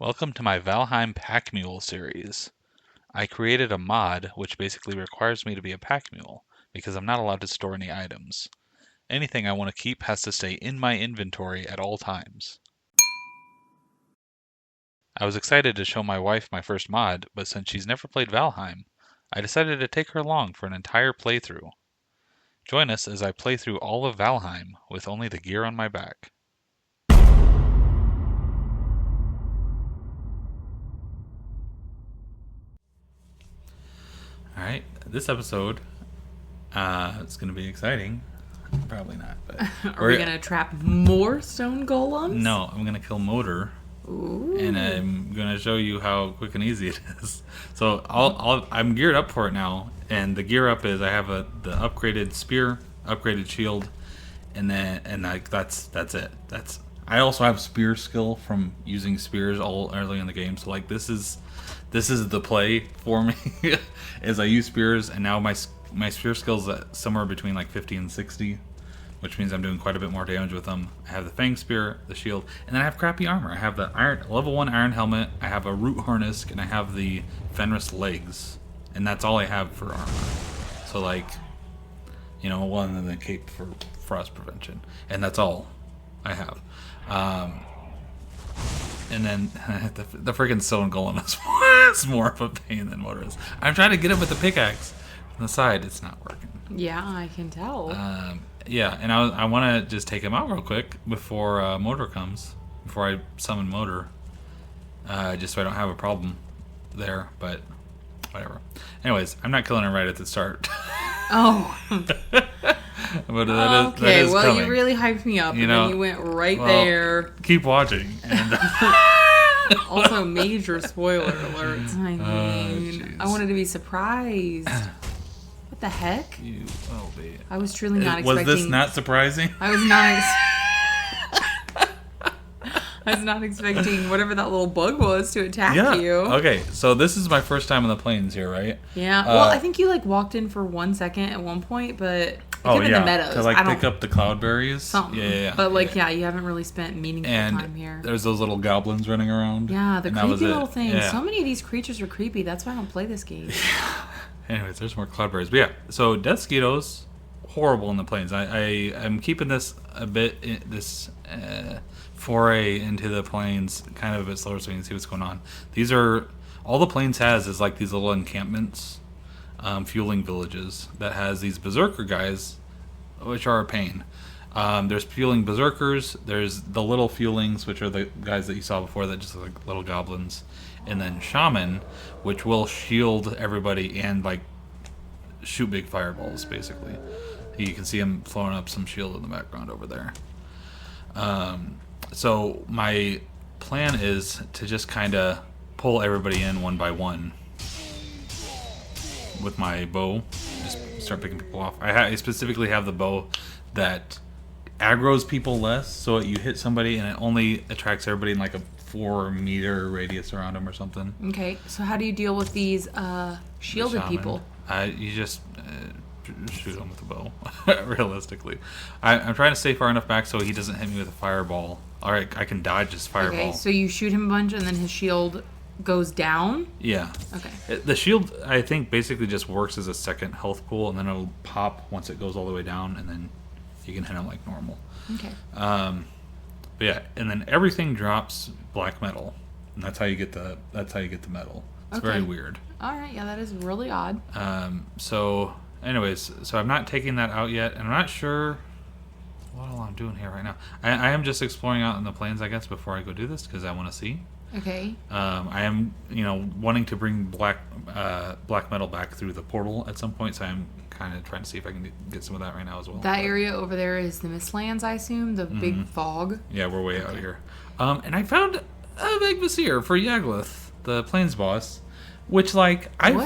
Welcome to my Valheim Pack Mule series. I created a mod which basically requires me to be a pack mule because I'm not allowed to store any items. Anything I want to keep has to stay in my inventory at all times. I was excited to show my wife my first mod, but since she's never played Valheim, I decided to take her along for an entire playthrough. Join us as I play through all of Valheim with only the gear on my back. Alright, this episode, it's going to be exciting. Probably not, but... Are we going to trap more stone golems? No, I'm going to kill Motor. Ooh. And I'm going to show you how quick and easy it is. So I'm geared up for it now, and the gear up is I have the upgraded spear, upgraded shield, and that's it. I also have spear skill from using spears all early in the game. So like this is the play for me. Is I use spears, and now my spear skills at somewhere between like 50 and 60, which means I'm doing quite a bit more damage with them. I have the fang spear, the shield, and then I have crappy armor. I have the level 1 iron helmet, I have a root harness, and I have the Fenris legs, and that's all I have for armor. So like, well, and then the cape for frost prevention, and that's all I have. And then the freaking Stone Golem is more of a pain than Motor is. I'm trying to get him with the pickaxe on the side. It's not working. Yeah, I can tell. Yeah, and I want to just take him out real quick before Motor comes. Before I summon Motor. Just so I don't have a problem there, but whatever. Anyways, I'm not killing him right at the start. Oh. But okay, that is well, coming. You really hyped me up, and then you went right there. Keep watching. And Also, major spoiler alerts. I mean, I wanted to be surprised. What the heck? Babe. I was truly not expecting... Was this not surprising? I was not expecting whatever that little bug was to attack you. Okay, so this is my first time on the plains here, right? Yeah. Well, I think you walked in for 1 second at one point, but in the meadows. To pick up the cloudberries. Something. Yeah. But you haven't really spent meaningful time here. There's those little goblins running around. Yeah, the creepy little things. Yeah. So many of these creatures are creepy. That's why I don't play this game. Anyways, there's more cloudberries. But yeah, so death skeetos, horrible in the plains. I'm keeping this a bit foray into the plains kind of a bit slower so you can see what's going on. These are all the plains has is like these little encampments, fueling villages that has these berserker guys, which are a pain. There's fueling berserkers. There's the little fuelings, which are the guys that you saw before that just look like little goblins, and then shaman, which will shield everybody and shoot big fireballs. Basically, you can see him throwing up some shield in the background over there. So my plan is to just kind of pull everybody in one by one with my bow. Just start picking people off. I specifically have the bow that aggroes people less, so you hit somebody and it only attracts everybody in like a 4-meter radius around them or something. Okay, so how do you deal with these shielded people? You just shoot him with a bow. Realistically, I'm trying to stay far enough back so he doesn't hit me with a fireball. All right, I can dodge his fireball. Okay, so you shoot him a bunch and then his shield goes down? Yeah. Okay. The shield, I think, basically just works as a second health pool, and then it'll pop once it goes all the way down, and then you can hit him like normal. Okay. But yeah, and then everything drops black metal, and that's how you get the metal. It's very weird. All right, yeah, that is really odd. So anyways, so I'm not taking that out yet, and I'm not sure what all I'm doing here right now. I am just exploring out in the plains, I guess, before I go do this, because I want to see. Okay. I am, wanting to bring black metal back through the portal at some point, so I'm kind of trying to see if I can get some of that right now as well. That area over there is the Mistlands, I assume, the big fog. Yeah, we're way out here. And I found a Vegvasir for Yaglith, the plains boss, which I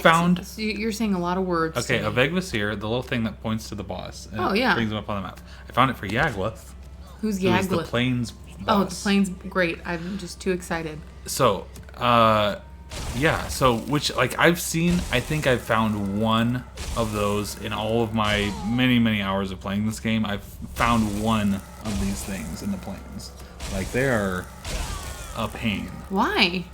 found. So you're saying a lot of words. Okay, a Vegvasir, the little thing that points to the boss. And brings him up on the map. I found it for Yaglith. Who's Yaglith? The plains boss. Oh, the plains, great. I'm just too excited. So, I've seen, I think I've found one of those in all of my many, many hours of playing this game. I've found one of these things in the plains. They are a pain. Why?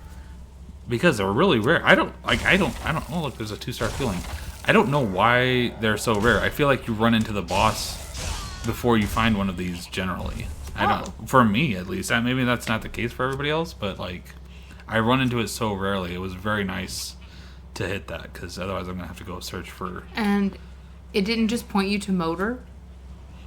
Because they're really rare. I don't. Oh, look, there's a 2-star feeling. I don't know why they're so rare. I feel like you run into the boss before you find one of these generally. I don't. For me, at least. Maybe that's not the case for everybody else, but like, I run into it so rarely. It was very nice to hit that because otherwise I'm gonna have to go search for. And it didn't just point you to Motor?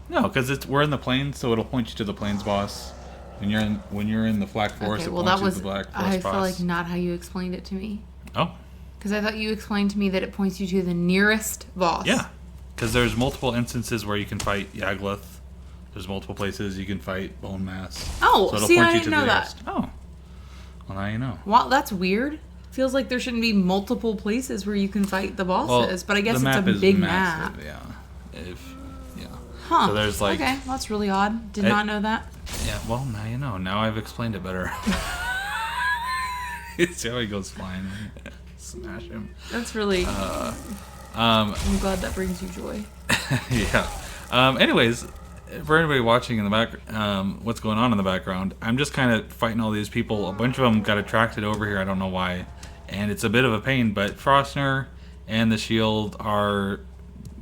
No, because we're in the plains, so it'll point you to the plains boss. When you're in the Black Forest, Okay, well, it points that was you to the Black Forest boss. I feel like not how you explained it to me. Oh. Because I thought you explained to me that it points you to the nearest boss. Yeah, because there's multiple instances where you can fight Yagluth. There's multiple places you can fight Bone Mass. Oh, so it'll see, point I you didn't to know the that. nearest. Oh, well now you know. Wow, that's weird. Feels like there shouldn't be multiple places where you can fight the bosses, but I guess it's a big map. Yeah. Huh. So there's like. Okay, well, that's really odd. Did not know that. Yeah. Well, now you know. Now I've explained it better. See how he goes flying. Smash him. That's really. I'm glad that brings you joy. Yeah. Anyways, for anybody watching in the back, what's going on in the background? I'm just kind of fighting all these people. A bunch of them got attracted over here. I don't know why, and it's a bit of a pain. But Frostner and the shield are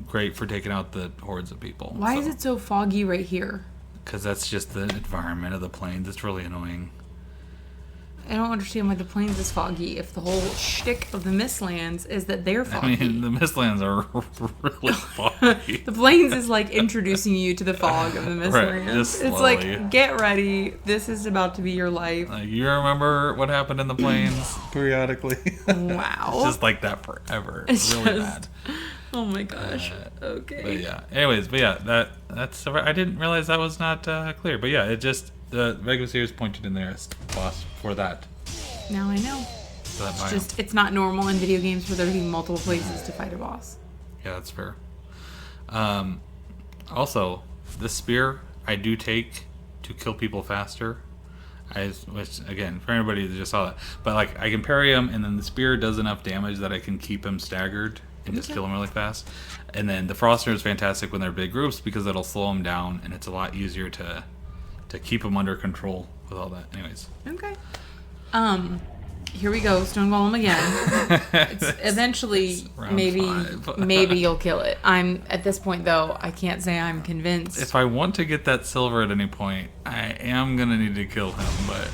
great for taking out the hordes of people. Why is it so foggy right here? Because that's just the environment of the plains. It's really annoying. I don't understand why the plains is foggy if the whole shtick of the Mistlands is that they're foggy. I mean, the Mistlands are really foggy. The plains is like introducing you to the fog of the Mistlands. Right, just it's like, get ready. This is about to be your life. You remember what happened in the plains periodically? Wow. It's just like that forever. It's really bad. Oh my gosh. Okay. But yeah. Anyways, that's. I didn't realize that was not clear. But yeah, it just the regular series pointed in there as boss for that. Now I know. So that it's just it's not normal in video games for there to be multiple places to fight a boss. Yeah, that's fair. Also, the spear I do take to kill people faster. Which again, for anybody that just saw that, but like I can parry him, and then the spear does enough damage that I can keep him staggered and just kill him really fast. And then the Frostner is fantastic when they're big groups because it'll slow them down, and it's a lot easier to keep them under control with all that. Anyways. Okay. Here we go, Stone Golem again. It's eventually, maybe you'll kill it. I'm at this point though. I can't say I'm convinced. If I want to get that silver at any point, I am gonna need to kill him, but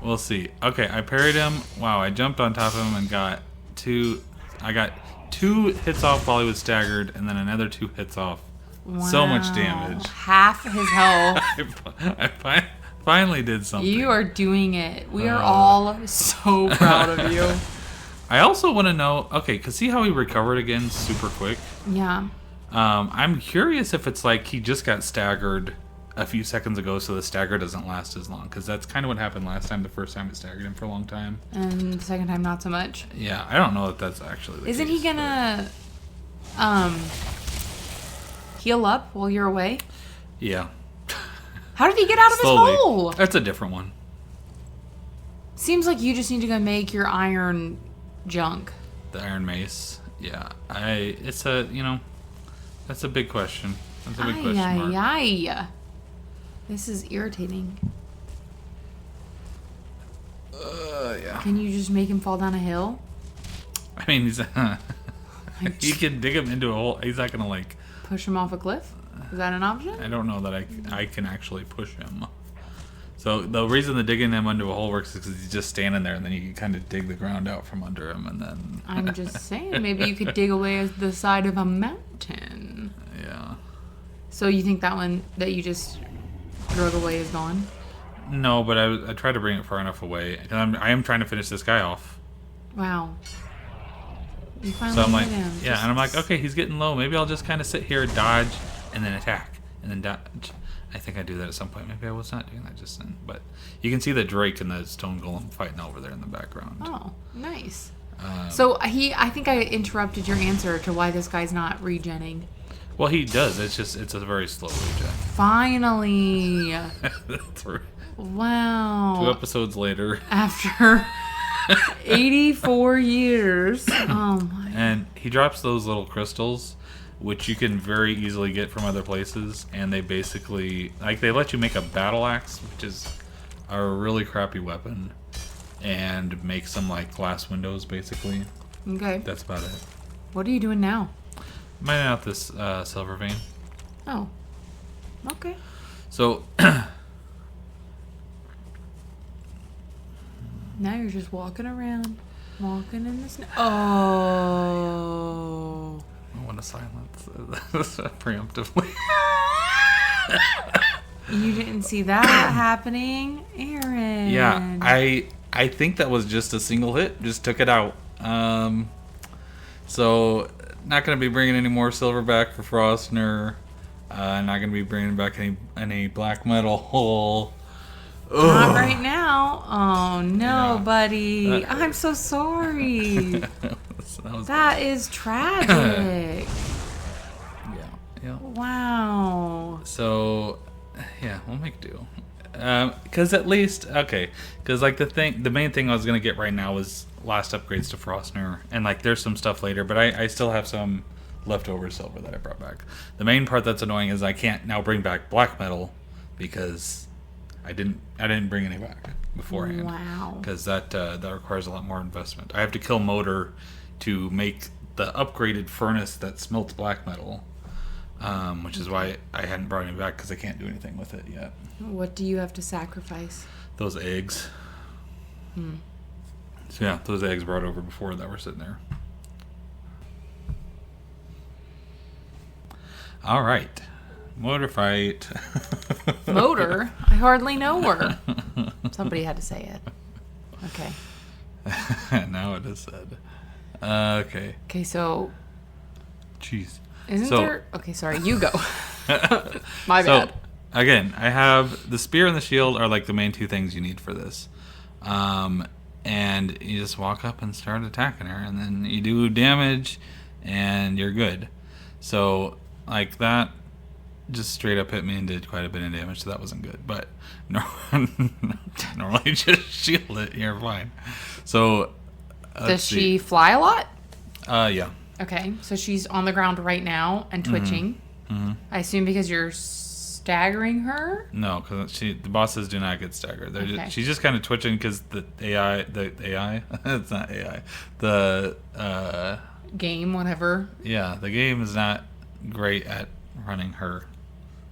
we'll see. Okay, I parried him. Wow, I jumped on top of him and got two. I got 2 hits off while he was staggered, and then another 2 hits off. Wow. So much damage. Half his health. I finally did something. You are doing it. We are all so proud of you. I also want to know, okay, because see how he recovered again super quick? Yeah. I'm curious if it's like he just got staggered a few seconds ago, so the stagger doesn't last as long, because that's kind of what happened last time. The first time it staggered him for a long time, and the second time not so much. Yeah, I don't know if that's actually the Isn't case, he gonna heal up while you're away? Yeah. How did he get out of Slowly. his hole? That's a different one. Seems like you just need to go make your iron junk. The iron mace. Yeah. It's a, that's a big question. That's a big question mark. This is irritating. Yeah. Can you just make him fall down a hill? I mean, he's he can dig him into a hole. He's not gonna push him off a cliff. Is that an option? I don't know that I can actually push him. So the reason the digging him into a hole works is because he's just standing there, and then you can kind of dig the ground out from under him, and then. I'm just saying, maybe you could dig away at the side of a mountain. Yeah. So you think that one that you just drug away is gone? No, but I tried to bring it far enough away. I am trying to finish this guy off. Wow. You finally so I'm like, him. Yeah, and I'm like, okay, he's getting low. Maybe I'll just kind of sit here, dodge, and then attack, and then dodge. I think I do that at some point. Maybe I was not doing that just then. But you can see the Drake and the Stone Golem fighting over there in the background. Oh, nice. So I think I interrupted your answer to why this guy's not regenning. Well, he does. It's a very slow regen. Finally. That's right. Wow. 2 episodes later. After 84 years. Oh my. And he drops those little crystals, which you can very easily get from other places, and they basically they let you make a battle axe, which is a really crappy weapon and make some like glass windows, basically. Okay. That's about it. What are you doing now? Mining out this silver vein. Oh. Okay. So now you're just walking around, walking in the snow. Oh. I want to silence preemptively. You didn't see that happening, Aaron. Yeah, I think that was just a single hit. Just took it out. So not gonna be bringing any more silver back for Frostner. Not gonna be bringing back any black metal. Not right now. Oh no, buddy. I'm so sorry. That is tragic. Yeah. Wow. So, yeah, we'll make do. Because at least, okay, because like the main thing I was gonna get right now was last upgrades to Frostner, and like there's some stuff later, but I still have some leftover silver that I brought back. The main part that's annoying is I can't now bring back black metal because I didn't bring any back beforehand. Wow. Because that requires a lot more investment. I have to kill Motor to make the upgraded furnace that smelts black metal. Which is why I hadn't brought any back because I can't do anything with it yet. What do you have to sacrifice? Those eggs. So yeah, those eggs brought over before that were sitting there. All right, Motor fight. Motor? I hardly know her. Somebody had to say it. Okay. Now it is said. Okay. Okay, so... Jeez. Isn't there... Okay, sorry, you go. My bad. So, again, I have the spear and the shield are like the main two things you need for this. And you just walk up and start attacking her, and then you do damage, and you're good. So, like that just straight up hit me and did quite a bit of damage, so that wasn't good. But normally just shield it, you're fine. So, does she fly a lot? Yeah. Okay, so she's on the ground right now and twitching. Mm-hmm. I assume because you're staggering her? No, because the bosses do not get staggered. Okay. She's just kind of twitching because the AI, it's not AI, the game, whatever. Yeah, the game is not great at running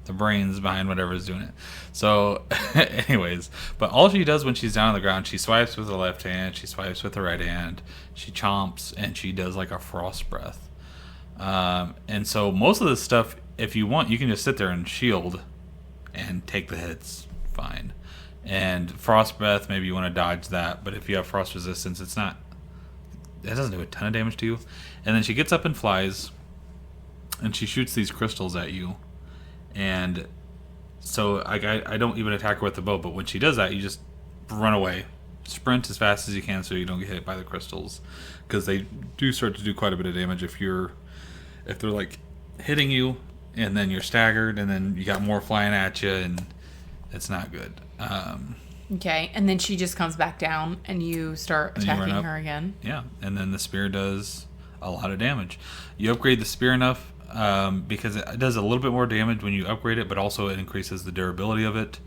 the brains behind whatever's doing it. So, anyways, but all she does when she's down on the ground, she swipes with her left hand, she swipes with her right hand, she chomps, and she does like a frost breath. And so most of this stuff, if you want, you can just sit there and shield and take the hits fine. And frost breath, maybe you want to dodge that, but if you have frost resistance, it doesn't do a ton of damage to you. And then she gets up and flies, and she shoots these crystals at you. And so I don't even attack her with the bow, but when she does that, you just run away. Sprint as fast as you can so you don't get hit by the crystals, because they do start to do quite a bit of damage if they're like hitting you and then you're staggered and then you got more flying at you, and it's not good. Okay, and then she just comes back down and you start attacking her again. Yeah, and then the spear does a lot of damage. You upgrade the spear enough because it does a little bit more damage when you upgrade it, but also it increases the durability of it.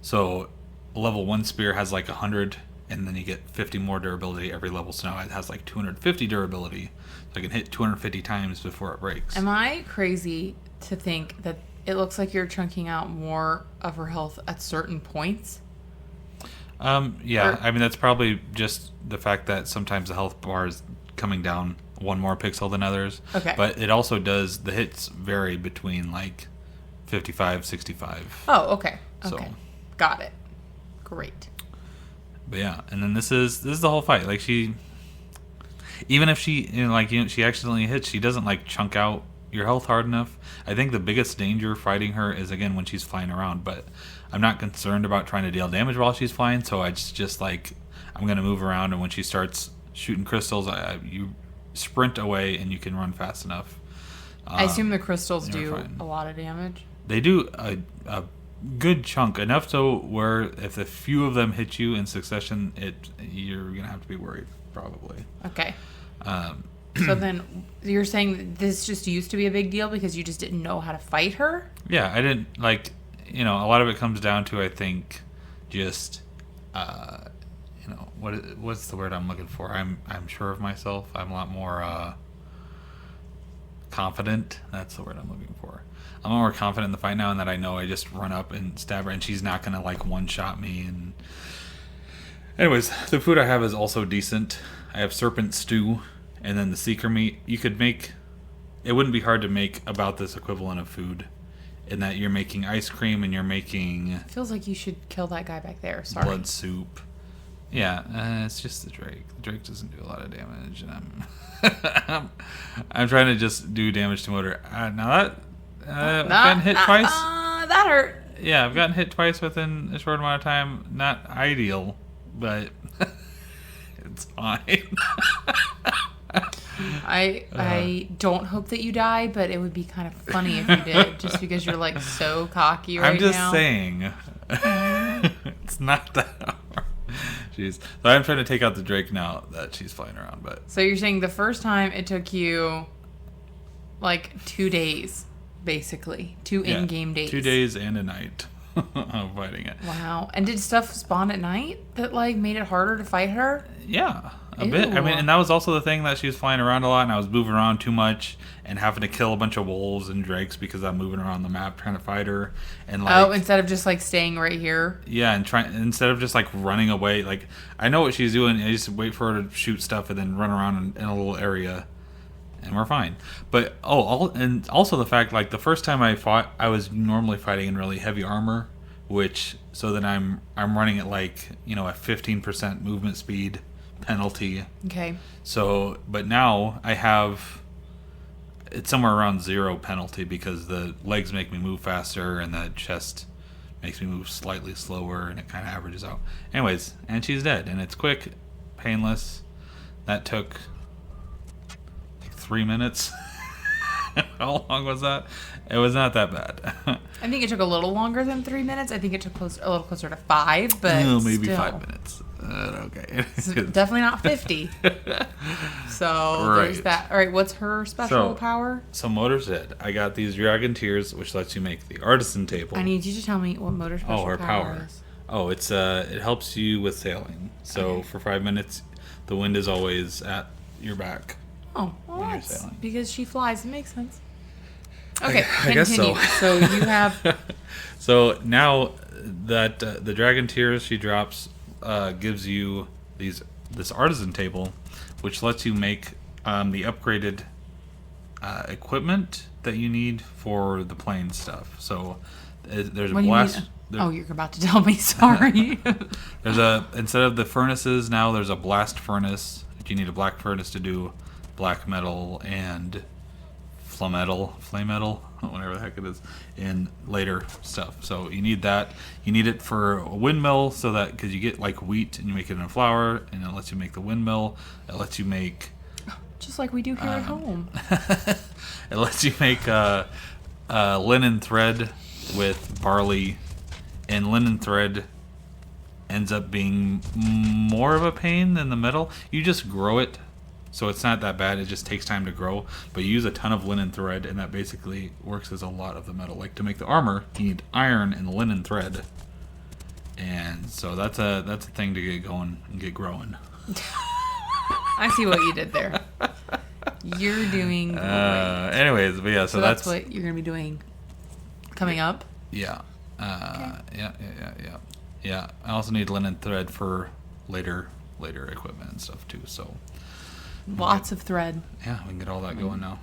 So level 1 spear has like 100, and then you get 50 more durability every level. So now it has like 250 durability. So I can hit 250 times before it breaks. Am I crazy to think that it looks like you're chunking out more of her health at certain points? Yeah, I mean, that's probably just the fact that sometimes the health bar is coming down one more pixel than others. Okay. But it also does, the hits vary between like 55, 65. Oh, okay. So, okay. Got it. Great. But yeah, and then this is the whole fight. Like even if she she accidentally hits, she doesn't like chunk out your health hard enough. I think the biggest danger fighting her is again when she's flying around, but I'm not concerned about trying to deal damage while she's flying, so I just like I'm gonna move around, and when she starts shooting crystals, you sprint away and you can run fast enough. I assume the crystals do fine. A lot of damage. They do a good chunk, enough so where if a few of them hit you in succession, you're gonna have to be worried probably. Okay. So then you're saying that this just used to be a big deal because you just didn't know how to fight her? Yeah, I didn't a lot of it comes down to, I think, just what's the word I'm looking for? I'm sure of myself. I'm a lot more confident. That's the word I'm looking for. I'm a lot more confident in the fight now, and that I know I just run up and stab her, and she's not gonna like one shot me. And anyways, the food I have is also decent. I have serpent stew, and then the seeker meat. You could make. It wouldn't be hard to make about this equivalent of food, in that you're making ice cream and you're making. Feels like you should kill that guy back there. Sorry. Blood soup. Yeah, it's just the Drake. The Drake doesn't do a lot of damage, and I'm trying to just do damage to motor. Now that I've gotten hit twice. That hurt. Yeah, I've gotten hit twice within a short amount of time. Not ideal, but it's fine. I don't hope that you die, but it would be kind of funny if you did, just because you're like so cocky right now. I'm just saying. It's not that hard. Jeez. So I'm trying to take out the Drake now that she's flying around, but. So you're saying the first time it took you like 2 days, basically. 2 in-game days. 2 days and a night of fighting it. Wow. And did stuff spawn at night that like made it harder to fight her? Yeah. A bit. I mean, and that was also the thing, that she was flying around a lot, and I was moving around too much and having to kill a bunch of wolves and drakes because I'm moving around the map trying to fight her. And like, instead of just like staying right here. Yeah, and instead of just like running away, like I know what she's doing. I just wait for her to shoot stuff and then run around in a little area, and we're fine. But and also the fact, like the first time I fought, I was normally fighting in really heavy armor, so then I'm running at like a 15% movement speed penalty. Okay. So, but now I have it's somewhere around 0 penalty because the legs make me move faster and the chest makes me move slightly slower, and it kind of averages out. Anyways, and she's dead, and it's quick, painless. That took like 3 minutes. How long was that? It was not that bad. I think it took a little longer than 3 minutes. I think it took a little closer to 5, but maybe still. 5 minutes. Okay. It's definitely not 50. So there's that. All right, what's her special power? So Motor said, I got these Dragon Tears, which lets you make the artisan table. I need you to tell me what Motor's special power is. Oh, it helps you with sailing. So for 5 minutes, the wind is always at your back. Oh, well, that's because she flies. It makes sense. Okay, I guess so. So you have. So now that the Dragon Tears she drops gives you this artisan table, which lets you make the upgraded equipment that you need for the plane stuff. So there's a blast. You're about to tell me. Sorry. Instead of the furnaces, now there's a blast furnace. You need a black furnace to do black metal and flame metal, whatever the heck it is, in later stuff. So you need that. You need it for a windmill, so that because you get like wheat and you make it in flour, and it lets you make the windmill. It lets you make just like we do here at home. It lets you make linen thread with barley, and linen thread ends up being more of a pain than the metal. You just grow it. So it's not that bad. It just takes time to grow. But you use a ton of linen thread, and that basically works as a lot of the metal. Like to make the armor, you need iron and linen thread. And so that's a thing to get going and get growing. I see what you did there. You're doing great. Anyways, but yeah, so that's what you're going to be doing coming up? Yeah. Yeah. I also need linen thread for later equipment and stuff too, so... Lots of thread. Yeah, we can get all that going now.